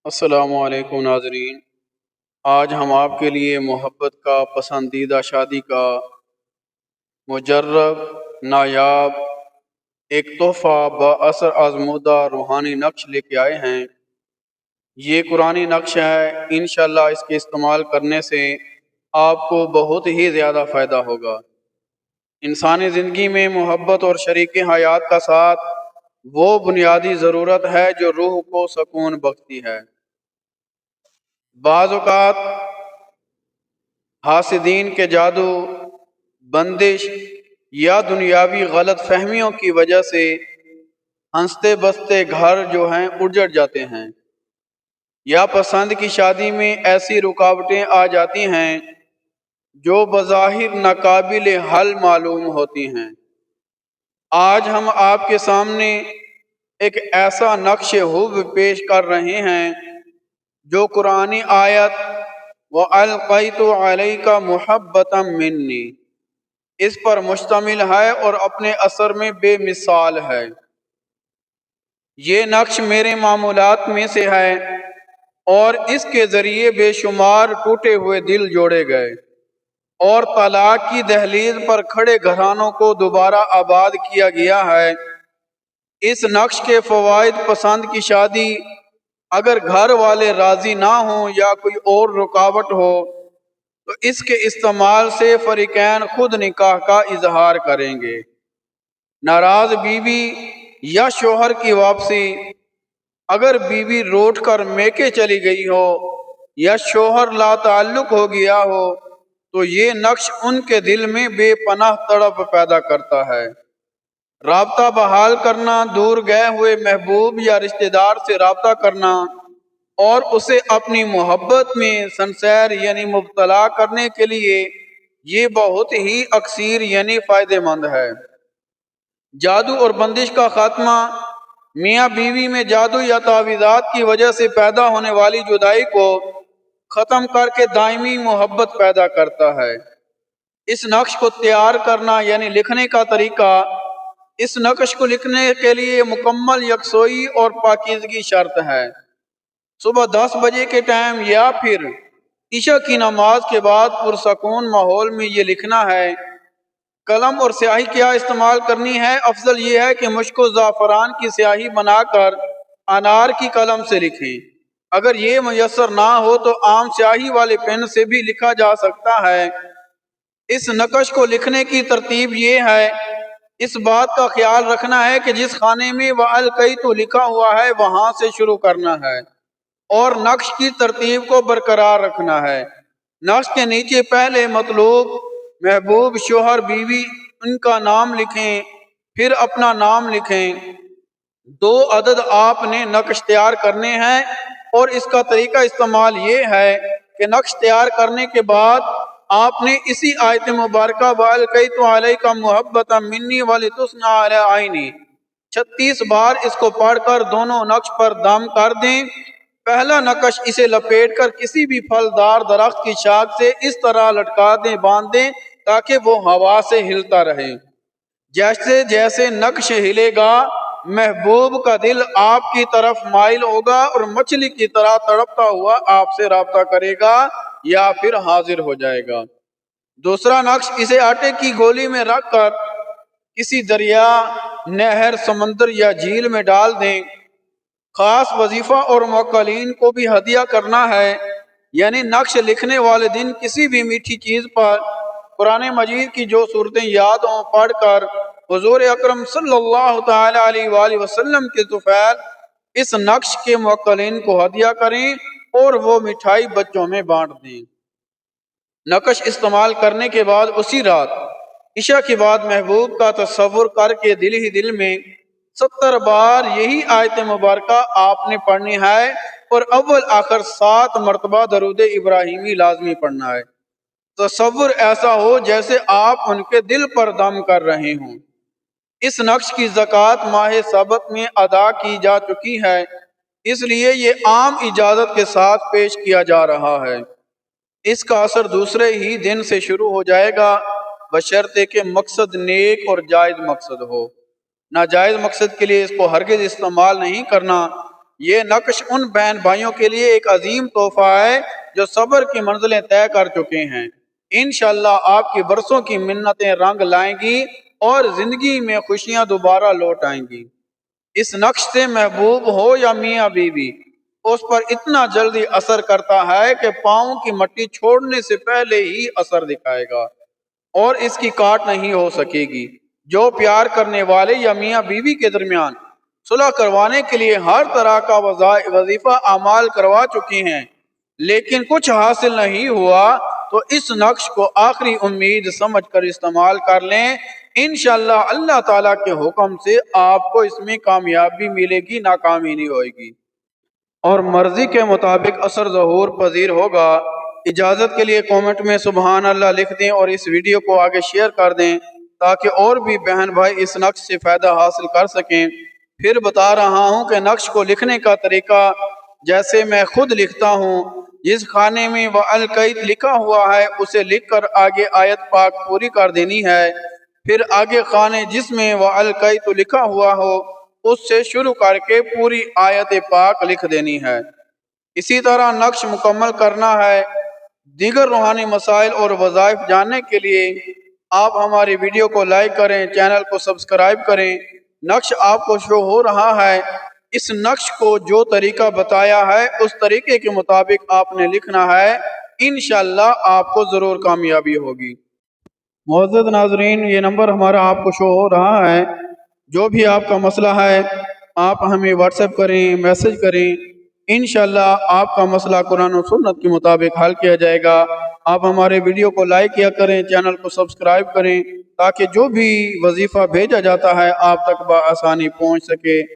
السلام علیکم ناظرین۔ آج ہم آپ کے لیے محبت کا پسندیدہ شادی کا مجرب، نایاب، ایک تحفہ با اثر آزمودہ روحانی نقش لے کے آئے ہیں۔ یہ قرآنی نقش ہے، انشاءاللہ اس کے استعمال کرنے سے آپ کو بہت ہی زیادہ فائدہ ہوگا۔ انسانی زندگی میں محبت اور شریک حیات کا ساتھ وہ بنیادی ضرورت ہے جو روح کو سکون بخشتی ہے۔ بعض اوقات حاسدین کے جادو، بندش یا دنیاوی غلط فہمیوں کی وجہ سے ہنستے بستے گھر جو ہیں اجڑ جاتے ہیں، یا پسند کی شادی میں ایسی رکاوٹیں آ جاتی ہیں جو بظاہر ناقابل حل معلوم ہوتی ہیں۔ آج ہم آپ کے سامنے ایک ایسا نقش حب پیش کر رہے ہیں جو قرآنی آیت وَأَلْقَيْتُ عَلَيْكَ مُحَبَّةً مِّنِّي اس پر مشتمل ہے اور اپنے اثر میں بے مثال ہے۔ یہ نقش میرے معمولات میں سے ہے اور اس کے ذریعے بے شمار ٹوٹے ہوئے دل جوڑے گئے اور طلاق کی دہلیز پر کھڑے گھرانوں کو دوبارہ آباد کیا گیا ہے۔ اس نقش کے فوائد: پسند کی شادی، اگر گھر والے راضی نہ ہوں یا کوئی اور رکاوٹ ہو تو اس کے استعمال سے فریقین خود نکاح کا اظہار کریں گے۔ ناراض بیوی یا شوہر کی واپسی، اگر بیوی روٹھ کر میکے چلی گئی ہو یا شوہر لا تعلق ہو گیا ہو تو یہ نقش ان کے دل میں بے پناہ تڑپ پیدا کرتا ہے۔ رابطہ بحال کرنا، دور گئے ہوئے محبوب یا رشتہ دار سے رابطہ کرنا اور اسے اپنی محبت میں سنسیر یعنی مبتلا کرنے کے لیے یہ بہت ہی اکثیر یعنی فائدہ مند ہے۔ جادو اور بندش کا خاتمہ، میاں بیوی میں جادو یا تعویذات کی وجہ سے پیدا ہونے والی جدائی کو ختم کر کے دائمی محبت پیدا کرتا ہے۔ اس نقش کو تیار کرنا یعنی لکھنے کا طریقہ: اس نقش کو لکھنے کے لیے مکمل یکسوئی اور پاکیزگی شرط ہے۔ صبح 10 بجے کے ٹائم یا پھر عشاء کی نماز کے بعد پرسکون ماحول میں یہ لکھنا ہے۔ قلم اور سیاہی کیا استعمال کرنی ہے؟ افضل یہ ہے کہ مشک و زعفران کی سیاہی بنا کر انار کی قلم سے لکھیں۔ اگر یہ میسر نہ ہو تو عام سیاہی والے پین سے بھی لکھا جا سکتا ہے۔ اس نقش کو لکھنے کی ترتیب یہ ہے: اس بات کا خیال رکھنا ہے کہ جس خانے میں وَأَلْقَيْتُ لکھا ہوا ہے وہاں سے شروع کرنا ہے اور نقش کی ترتیب کو برقرار رکھنا ہے۔ نقش کے نیچے پہلے مطلوب، محبوب، شوہر، بیوی ان کا نام لکھیں، پھر اپنا نام لکھیں۔ 2 عدد آپ نے نقش تیار کرنے ہیں اور اس کا طریقہ استعمال یہ ہے کہ نقش تیار کرنے کے بعد آپ نے اسی آیت مبارکہ وَأَلْقَيْتُ عَلَيْكَ مُحَبَّةً مِّنِّي وَلِتُثْنَىٰ عَلَىٰ عَيْنِي 36 بار اس کو پڑھ کر دونوں نقش پر دم کر دیں۔ پہلا نقش اسے لپیٹ کر کسی بھی پھلدار درخت کی شاخ سے اس طرح لٹکا دیں، باندھ دیں تاکہ وہ ہوا سے ہلتا رہے۔ جیسے جیسے نقش ہلے گا محبوب کا دل آپ کی طرف مائل ہوگا اور مچھلی کی طرح تڑپتا ہوا آپ سے رابطہ کرے گا یا پھر حاضر ہو جائے گا۔ دوسرا نقش اسے آٹے کی گولی میں رکھ کر کسی دریا، نہر، سمندر یا جھیل میں ڈال دیں۔ خاص وظیفہ اور موکلین کو بھی ہدیہ کرنا ہے، یعنی نقش لکھنے والے دن کسی بھی میٹھی چیز پر قرآن مجید کی جو صورتیں یاد ہوں پڑھ کر حضور اکرم صلی اللہ تعالی علیہ وآلہ وسلم کے طفیل اس نقش کے موکلین کو ہدیہ کریں اور وہ مٹھائی بچوں میں بانٹ دیں۔ نقش استعمال کرنے کے بعد اسی رات عشاء کے بعد محبوب کا تصور کر کے دل ہی دل میں 70 بار یہی آیت مبارکہ آپ نے پڑھنی ہے اور اول آخر 7 مرتبہ درود ابراہیمی لازمی پڑھنا ہے۔ تصور ایسا ہو جیسے آپ ان کے دل پر دم کر رہے ہوں۔ اس نقش کی زکوٰۃ ماہ سبت میں ادا کی جا چکی ہے، اس لیے یہ عام اجازت کے ساتھ پیش کیا جا رہا ہے۔ اس کا اثر دوسرے ہی دن سے شروع ہو جائے گا، بشرطے کہ مقصد نیک اور جائز مقصد ہو۔ ناجائز مقصد کے لیے اس کو ہرگز استعمال نہیں کرنا۔ یہ نقش ان بہن بھائیوں کے لیے ایک عظیم تحفہ ہے جو صبر کی منزلیں طے کر چکے ہیں۔ انشاءاللہ آپ کی برسوں کی منتیں رنگ لائیں گی اور زندگی میں خوشیاں دوبارہ لوٹ آئیں گی۔ اس نقش سے محبوب ہو یا میاں بیوی، اس پر اتنا جلدی اثر کرتا ہے کہ پاؤں کی مٹی چھوڑنے سے پہلے ہی اثر دکھائے گا اور اس کی کاٹ نہیں ہو سکے گی۔ جو پیار کرنے والے یا میاں بیوی کے درمیان صلح کروانے کے لیے ہر طرح کا وظیفہ اعمال کروا چکی ہیں لیکن کچھ حاصل نہیں ہوا، تو اس نقش کو آخری امید سمجھ کر استعمال کر لیں۔ انشاءاللہ اللہ تعالیٰ کے حکم سے آپ کو اس میں کامیابی ملے گی، ناکامی نہیں ہوئے گی اور مرضی کے مطابق اثر ظہور پذیر ہوگا۔ اجازت کے لیے کومنٹ میں سبحان اللہ لکھ دیں اور اس ویڈیو کو آگے شیئر کر دیں تاکہ اور بھی بہن بھائی اس نقش سے فائدہ حاصل کر سکیں۔ پھر بتا رہا ہوں کہ نقش کو لکھنے کا طریقہ جیسے میں خود لکھتا ہوں۔ جس خانے میں وَأَلْقَيْتُ لکھا ہوا ہے اسے لکھ کر آگے آیت پاک پوری کر دینی ہے، پھر آگے خانے جس میں وَأَلْقَيْتُ لکھا ہوا ہو اس سے شروع کر کے پوری آیت پاک لکھ دینی ہے۔ اسی طرح نقش مکمل کرنا ہے۔ دیگر روحانی مسائل اور وظائف جاننے کے لیے آپ ہماری ویڈیو کو لائک کریں، چینل کو سبسکرائب کریں۔ نقش آپ کو شو ہو رہا ہے، اس نقش کو جو طریقہ بتایا ہے اس طریقے کے مطابق آپ نے لکھنا ہے، انشاءاللہ آپ کو ضرور کامیابی ہوگی۔ معزز ناظرین، یہ نمبر ہمارا آپ کو شو ہو رہا ہے، جو بھی آپ کا مسئلہ ہے آپ ہمیں واٹس ایپ کریں، میسج کریں، انشاءاللہ آپ کا مسئلہ قرآن و سنت کے مطابق حل کیا جائے گا۔ آپ ہمارے ویڈیو کو لائک کیا کریں، چینل کو سبسکرائب کریں تاکہ جو بھی وظیفہ بھیجا جاتا ہے آپ تک بآسانی پہنچ سکے۔